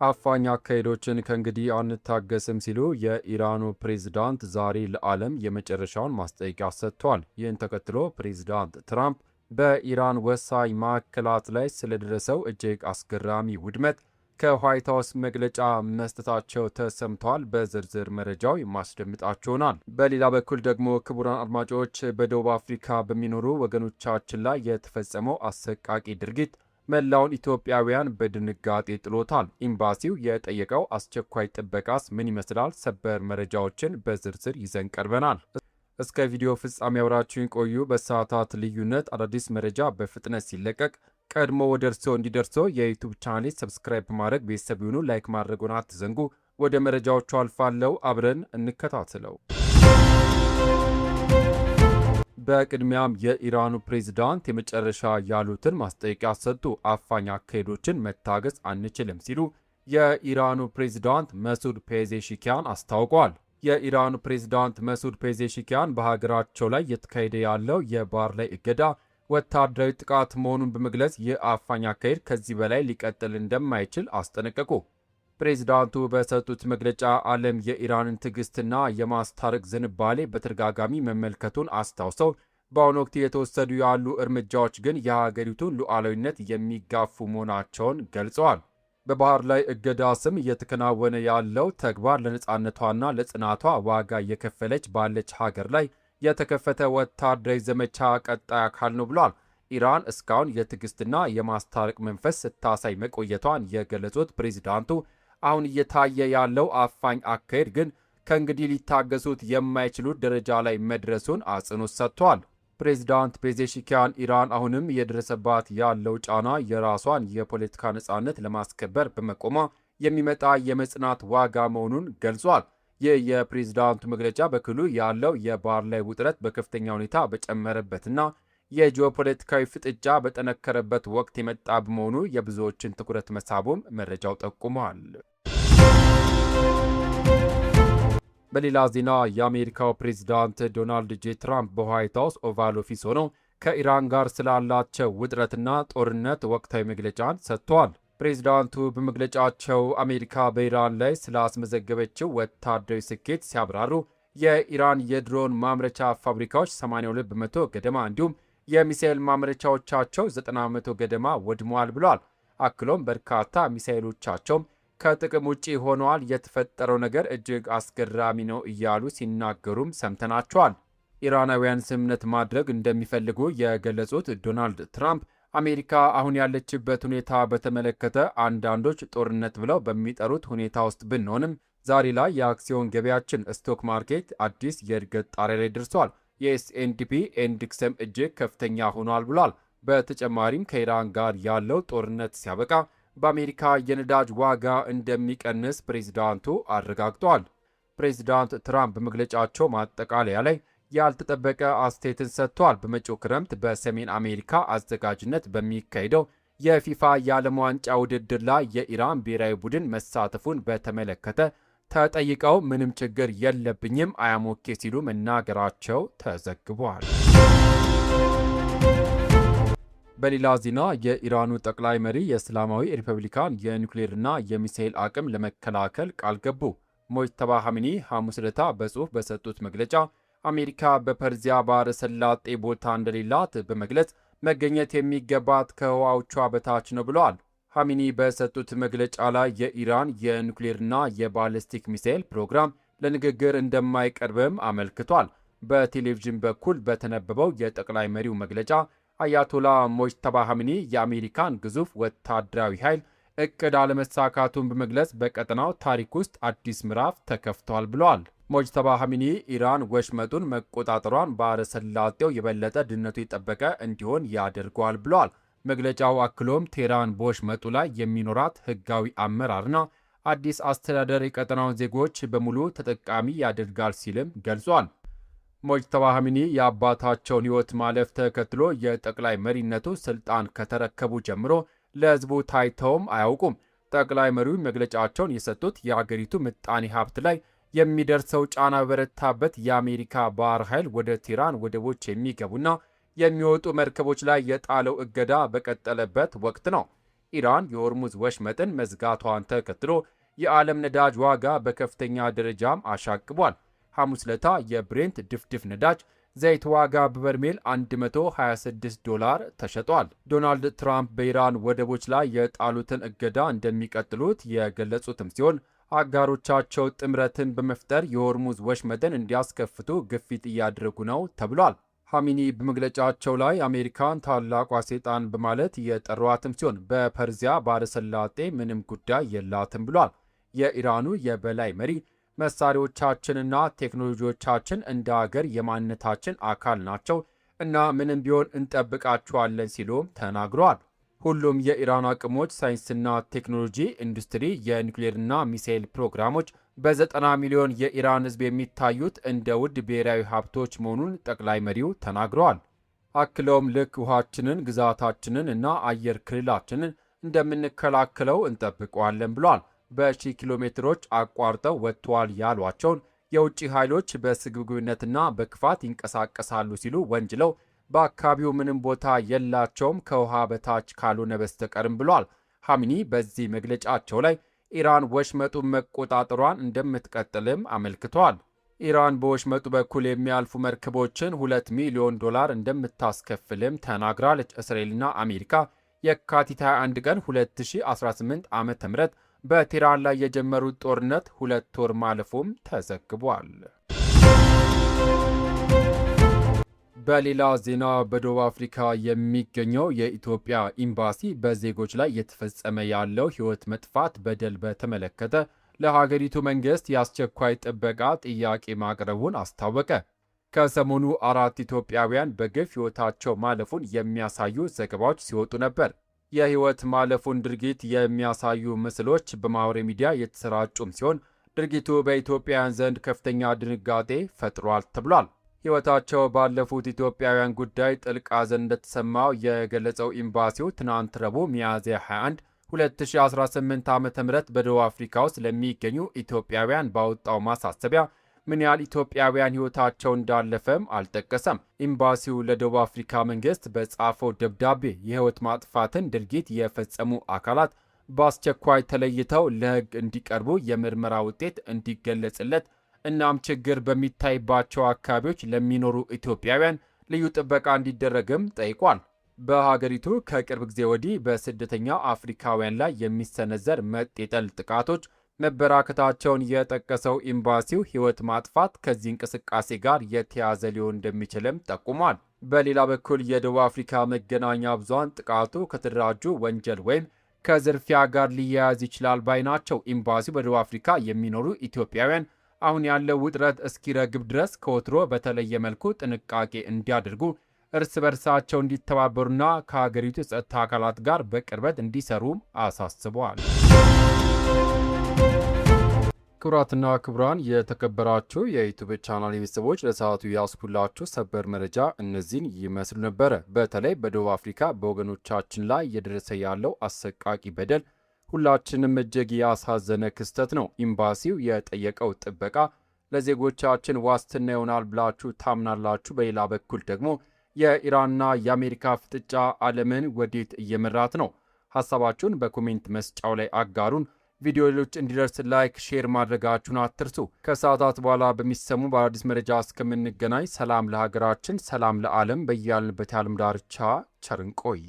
አፋኝ አካሄዶችን ከእንግዲህ አንታገስም ሲሉ የኢራኑ ፕሬዝዳንት ዛሬ ለዓለም የመጨረሻውን ማስጠንቀቂያ ሰጥተዋል። ይህን ተከትሎ ፕሬዝዳንት ትራምፕ በኢራን ወሳኝ ማዕከላት ላይ ስለደረሰው እጅግ አስገራሚ ውድመት ከዋይት ሀውስ መግለጫ መስጠታቸው ተሰምተዋል። በዝርዝር መረጃው የማስደምጣችሁናል። በሌላ በኩል ደግሞ ክቡራን አድማጮች፣ በደቡብ አፍሪካ በሚኖሩ ወገኖቻችን ላይ የተፈጸመው አሰቃቂ ድርጊት መላውን ኢትዮጵያውያን በድንጋጤ ጥሎታል። ኤምባሲው የጠየቀው አስቸኳይ ጥበቃስ ምን ይመስላል? ሰበር መረጃዎችን በዝርዝር ይዘን ቀርበናል። እስከ ቪዲዮ ፍጻሜ አብራችሁን ቆዩ። በሰዓታት ልዩነት አዳዲስ መረጃ በፍጥነት ሲለቀቅ ቀድሞ ወደ እርስዎ እንዲደርሶ የዩቱብ ቻናሌ ሰብስክራይብ በማድረግ ቤተሰብ ይሁኑ። ላይክ ማድረጉን አትዘንጉ። ወደ መረጃዎቹ አልፋለሁ። አብረን እንከታተለው። በቅድሚያም የኢራኑ ፕሬዝዳንት የመጨረሻ ያሉትን ማስጠንቀቂያ ሰጡ። አፋኝ አካሄዶችን መታገስ አንችልም ሲሉ የኢራኑ ፕሬዝዳንት መሱድ ፔዜሽኪያን አስታውቀዋል። የኢራኑ ፕሬዝዳንት መሱድ ፔዜሽኪያን በሀገራቸው ላይ እየተካሄደ ያለው የባህር ላይ እገዳ ወታደራዊ ጥቃት መሆኑን በመግለጽ ይህ አፋኝ አካሄድ ከዚህ በላይ ሊቀጥል እንደማይችል አስጠነቀቁ። ፕሬዝዳንቱ በሰጡት መግለጫ ዓለም የኢራንን ትዕግስትና የማስታረቅ ዝንባሌ በተደጋጋሚ መመልከቱን አስታውሰው በአሁኑ ወቅት የተወሰዱ ያሉ እርምጃዎች ግን የሀገሪቱን ሉዓላዊነት የሚጋፉ መሆናቸውን ገልጸዋል። በባህር ላይ እገዳ ስም እየተከናወነ ያለው ተግባር ለነፃነቷና ለጽናቷ ዋጋ እየከፈለች ባለች ሀገር ላይ የተከፈተ ወታደራዊ ዘመቻ ቀጣይ አካል ነው ብሏል። ኢራን እስካሁን የትዕግስትና የማስታረቅ መንፈስ ስታሳይ መቆየቷን የገለጹት ፕሬዝዳንቱ አሁን እየታየ ያለው አፋኝ አካሄድ ግን ከእንግዲህ ሊታገሱት የማይችሉት ደረጃ ላይ መድረሱን አጽንኦት ሰጥቷል። ፕሬዝዳንት ፔዜሽኪያን ኢራን አሁንም እየደረሰባት ያለው ጫና የራሷን የፖለቲካ ነፃነት ለማስከበር በመቆሟ የሚመጣ የመጽናት ዋጋ መሆኑን ገልጿል። ይህ የፕሬዝዳንቱ መግለጫ በክልሉ ያለው የባህር ላይ ውጥረት በከፍተኛ ሁኔታ በጨመረበትና የጂኦፖለቲካዊ ፍጥጫ በጠነከረበት ወቅት የመጣ በመሆኑ የብዙዎችን ትኩረት መሳቡም መረጃው ጠቁሟል። በሌላ ዜና የአሜሪካው ፕሬዝዳንት ዶናልድ ጄ ትራምፕ በዋይት ሀውስ ኦቫል ኦፊስ ሆነው ከኢራን ጋር ስላላቸው ውጥረትና ጦርነት ወቅታዊ መግለጫን ሰጥተዋል። ፕሬዝዳንቱ በመግለጫቸው አሜሪካ በኢራን ላይ ስላስመዘገበችው ወታደራዊ ስኬት ሲያብራሩ የኢራን የድሮን ማምረቻ ፋብሪካዎች 82 በመቶ ገደማ እንዲሁም የሚሳኤል ማምረቻዎቻቸው 90 በመቶ ገደማ ወድመዋል ብለዋል። አክሎም በርካታ ሚሳኤሎቻቸውም ከጥቅም ውጪ ሆነዋል። የተፈጠረው ነገር እጅግ አስገራሚ ነው እያሉ ሲናገሩም ሰምተናቸዋል። ኢራናውያን ስምምነት ማድረግ እንደሚፈልጉ የገለጹት ዶናልድ ትራምፕ አሜሪካ አሁን ያለችበት ሁኔታ በተመለከተ አንዳንዶች ጦርነት ብለው በሚጠሩት ሁኔታ ውስጥ ብንሆንም ዛሬ ላይ የአክሲዮን ገበያችን ስቶክ ማርኬት አዲስ የእድገት ጣሪያ ላይ ደርሷል። የኤስ&ፒ ኢንዴክስም እጅግ ከፍተኛ ሆኗል ብሏል። በተጨማሪም ከኢራን ጋር ያለው ጦርነት ሲያበቃ በአሜሪካ የነዳጅ ዋጋ እንደሚቀንስ ፕሬዝዳንቱ አረጋግጠዋል። ፕሬዝዳንት ትራምፕ በመግለጫቸው ማጠቃለያ ላይ ያልተጠበቀ አስተያየትን ሰጥተዋል። በመጪው ክረምት በሰሜን አሜሪካ አዘጋጅነት በሚካሄደው የፊፋ የዓለም ዋንጫ ውድድር ላይ የኢራን ብሔራዊ ቡድን መሳተፉን በተመለከተ ተጠይቀው ምንም ችግር የለብኝም አያሞኬ ሲሉ መናገራቸው ተዘግቧል። በሌላ ዜና የኢራኑ ጠቅላይ መሪ የእስላማዊ ሪፐብሊካን የኒውክሌርና የሚሳኤል አቅም ለመከላከል ቃል ገቡ። ሞጅተባ ኻሜኒ ሐሙስ ዕለት በጽሑፍ በሰጡት መግለጫ አሜሪካ በፐርዚያ ባህረ ሰላጤ ቦታ እንደሌላት በመግለጽ መገኘት የሚገባት ከህዋዎቿ በታች ነው ብለዋል። ኻሜኒ በሰጡት መግለጫ ላይ የኢራን የኒውክሌርና የባሊስቲክ ሚሳኤል ፕሮግራም ለንግግር እንደማይቀርብም አመልክቷል። በቴሌቪዥን በኩል በተነበበው የጠቅላይ መሪው መግለጫ አያቶላ ሞጅተባ ኻሜኒ የአሜሪካን ግዙፍ ወታደራዊ ኃይል እቅድ አለመሳካቱን በመግለጽ በቀጠናው ታሪክ ውስጥ አዲስ ምዕራፍ ተከፍቷል ብለዋል። ሞጅተባ ኻሜኒ ኢራን ወሽመጡን መቆጣጠሯን ባህረ ሰላጤው የበለጠ ደህንነቱ የጠበቀ እንዲሆን ያደርገዋል ብለዋል። መግለጫው አክሎም ቴህራን በወሽመጡ ላይ የሚኖራት ህጋዊ አመራርና አዲስ አስተዳደር የቀጠናውን ዜጎች በሙሉ ተጠቃሚ ያደርጋል ሲልም ገልጿል። ሞጅተባ ኻሜኒ የአባታቸውን ሕይወት ማለፍ ተከትሎ የጠቅላይ መሪነቱ ስልጣን ከተረከቡ ጀምሮ ለህዝቡ ታይተውም አያውቁም። ጠቅላይ መሪው መግለጫቸውን የሰጡት የአገሪቱ ምጣኔ ሀብት ላይ የሚደርሰው ጫና በረታበት የአሜሪካ ባህር ኃይል ወደ ቴህራን ወደቦች የሚገቡና የሚወጡ መርከቦች ላይ የጣለው እገዳ በቀጠለበት ወቅት ነው። ኢራን የሆርሙዝ ወሽመጥን መዝጋቷን ተከትሎ የዓለም ነዳጅ ዋጋ በከፍተኛ ደረጃም አሻቅቧል። ሐሙስ ዕለት የብሬንት ድፍድፍ ነዳጅ ዘይት ዋጋ በበርሜል $126 ተሸጧል። ዶናልድ ትራምፕ በኢራን ወደቦች ላይ የጣሉትን እገዳ እንደሚቀጥሉት የገለጹትም ሲሆን አጋሮቻቸው ጥምረትን በመፍጠር የሆርሙዝ ወሽመጥን እንዲያስከፍቱ ግፊት እያደረጉ ነው ተብሏል። ሐሚኒ በመግለጫቸው ላይ አሜሪካን ታላቋ ሰይጣን በማለት የጠሯትም ሲሆን በፐርዚያ ባሕረ ሰላጤ ምንም ጉዳይ የላትም ብሏል። የኢራኑ የበላይ መሪ መሳሪያዎቻችንና ቴክኖሎጂዎቻችን እንደ አገር የማንነታችን አካል ናቸው እና ምንም ቢሆን እንጠብቃቸዋለን ሲሉም ተናግረዋል። ሁሉም የኢራን አቅሞች፣ ሳይንስና ቴክኖሎጂ፣ ኢንዱስትሪ፣ የኒውክሌርና ሚሳኤል ፕሮግራሞች በ90 ሚሊዮን የኢራን ሕዝብ የሚታዩት እንደ ውድ ብሔራዊ ሀብቶች መሆኑን ጠቅላይ መሪው ተናግረዋል። አክለውም ልክ ውሃችንን፣ ግዛታችንን እና አየር ክልላችንን እንደምንከላከለው እንጠብቀዋለን ብሏል። በሺህ ኪሎ ሜትሮች አቋርጠው ወጥተዋል ያሏቸውን የውጭ ኃይሎች በስግብግብነትና በክፋት ይንቀሳቀሳሉ ሲሉ ወንጅለው በአካባቢው ምንም ቦታ የላቸውም ከውሃ በታች ካልሆነ በስተቀርም ብሏል። ሐሚኒ በዚህ መግለጫቸው ላይ ኢራን ወሽመጡን መቆጣጠሯን እንደምትቀጥልም አመልክተዋል። ኢራን በወሽመጡ በኩል የሚያልፉ መርከቦችን $2 ሚሊዮን እንደምታስከፍልም ተናግራለች። እስራኤልና አሜሪካ የካቲት 21 ቀን 2018 ዓ.ም በቴህራን ላይ የጀመሩት ጦርነት 2 ወር ማለፉም ተዘግቧል። በሌላ ዜና በደቡብ አፍሪካ የሚገኘው የኢትዮጵያ ኤምባሲ በዜጎች ላይ እየተፈጸመ ያለው ሕይወት መጥፋት በደል በተመለከተ ለሀገሪቱ መንግሥት የአስቸኳይ ጥበቃ ጥያቄ ማቅረቡን አስታወቀ። ከሰሞኑ 4 ኢትዮጵያውያን በግፍ ሕይወታቸው ማለፉን የሚያሳዩ ዘገባዎች ሲወጡ ነበር። የሕይወት ማለፉን ድርጊት የሚያሳዩ ምስሎች በማኅበራዊ ሚዲያ የተሰራጩም ሲሆን ድርጊቱ በኢትዮጵያውያን ዘንድ ከፍተኛ ድንጋጤ ፈጥሯል ተብሏል። ሕይወታቸው ባለፉት ኢትዮጵያውያን ጉዳይ ጥልቅ ሐዘን እንደተሰማው የገለጸው ኤምባሲው ትናንት ረቡዕ ሚያዝያ 21 2018 ዓ.ም በደቡብ አፍሪካ ውስጥ ለሚገኙ ኢትዮጵያውያን ባወጣው ማሳሰቢያ ምን ያህል ኢትዮጵያውያን ሕይወታቸው እንዳለፈም አልጠቀሰም። ኤምባሲው ለደቡብ አፍሪካ መንግሥት በጻፈው ደብዳቤ የሕይወት ማጥፋትን ድርጊት የፈጸሙ አካላት በአስቸኳይ ተለይተው ለሕግ እንዲቀርቡ የምርመራ ውጤት እንዲገለጽለት እናም ችግር በሚታይባቸው አካባቢዎች ለሚኖሩ ኢትዮጵያውያን ልዩ ጥበቃ እንዲደረግም ጠይቋል። በሀገሪቱ ከቅርብ ጊዜ ወዲህ በስደተኛ አፍሪካውያን ላይ የሚሰነዘር መጤ ጠል ጥቃቶች መበራከታቸውን የጠቀሰው ኤምባሲው ሕይወት ማጥፋት ከዚህ እንቅስቃሴ ጋር የተያዘ ሊሆን እንደሚችልም ጠቁሟል። በሌላ በኩል የደቡብ አፍሪካ መገናኛ ብዙሃን ጥቃቱ ከተደራጁ ወንጀል ወይም ከዝርፊያ ጋር ሊያያዝ ይችላል ባይ ናቸው። ኤምባሲው በደቡብ አፍሪካ የሚኖሩ ኢትዮጵያውያን አሁን ያለው ውጥረት እስኪረግብ ድረስ ከወትሮ በተለየ መልኩ ጥንቃቄ እንዲያደርጉ፣ እርስ በርሳቸው እንዲተባበሩና ከሀገሪቱ የጸጥታ አካላት ጋር በቅርበት እንዲሰሩም አሳስበዋል። ክቡራትና ክቡራን የተከበራችሁ የዩቲዩብ ቻናል ቤተሰቦች ለሰዓቱ ያስኩላችሁ ሰበር መረጃ እነዚህን ይመስሉ ነበረ። በተለይ በደቡብ አፍሪካ በወገኖቻችን ላይ እየደረሰ ያለው አሰቃቂ በደል ሁላችንም እጅግ ያሳዘነ ክስተት ነው። ኤምባሲው የጠየቀው ጥበቃ ለዜጎቻችን ዋስትና ይሆናል ብላችሁ ታምናላችሁ? በሌላ በኩል ደግሞ የኢራንና የአሜሪካ ፍጥጫ ዓለምን ወዴት እየመራት ነው? ሐሳባችሁን በኮሜንት መስጫው ላይ አጋሩን። ቪዲዮ ሌሎች እንዲደርስ ላይክ፣ ሼር ማድረጋችሁን አትርሱ። ከሰዓታት በኋላ በሚሰሙ በአዲስ መረጃ እስከምንገናኝ ሰላም ለሀገራችን፣ ሰላም ለዓለም። በያልንበት የዓለም ዳርቻ ቸር እንቆይ።